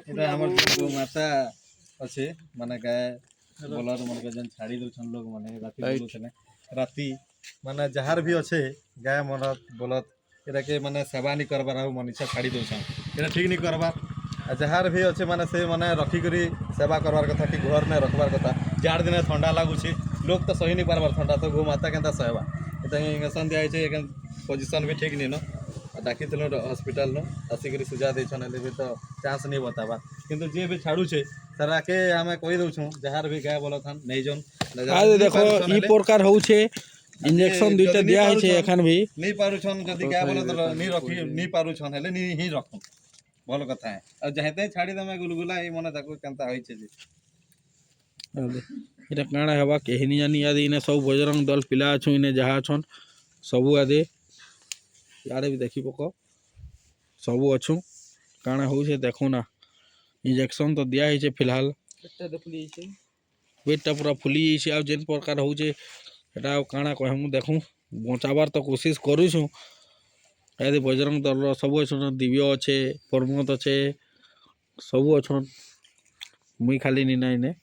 এটা আমার যে মাতা আছে মানে গায়ে বলার মনে যেন ছাড়ি দউছন লোক মানে রাতি বলুছনে রাতি মানে যাহার भी আছে গায়ে মনত বলত এটাকে মানে সেবা নি করবার আর মনীষা ছাড়ি দউছন এটা ঠিক নি করবার আর যাহার भी আছে মানে সে মানে রখি করি সেবা করবার কথা কি ঘর নে রাখবার কথা যার দিনে ঠান্ডা লাগুছি লোক তো সহি নি পারবার ঠান্ডা তো গো মাতা কেনতা সহবা এটা ইঞ্জেকশন দিয়া আছে এখন পজিশন भी ठीक নি ন ডাকিছিল হসপিটাল নো আসিকরি সুজা ଦେଇଛন ହେଲେ ବି ତ ଚାନ୍ସ नहीं बतावा किंतु जे भी छाड़ुछे सारा के हमें कहि दउछु जहार भी गाय बोलथन नै जन आज देखो ई प्रकार होउछे इंजेक्शन दुइटा दिया है छे एखन भी नहीं पारुछन जदी गाय बोलत नहीं रखी नहीं पारुछन हेले नहीं ही रखो भल कथा है और जहेते छाड़ी दमे गुलगुला ई मने ताको केनता होइछे जे এটা কাଣା হবা কেহিনি জানি আদি ইনে সব বজরং দল পিলা আছু ইনে যাহা ছন সবু আদে ইয়ারে भी देखी पको सबू अच्छू काଣା होउछे देखो ना इंजेक्शन तो दिया है फिलहाल पेटटा पूरा फुली जाइए आ जेन प्रकार होउछे एटा काଣା कहमु देखू बचाबार तो कोशिश करूछु यदि बजरंग दल सब अच्छन दिव्य अच्छे प्रमोद अच्छे सब अच्छन मुई खाली नी ना इने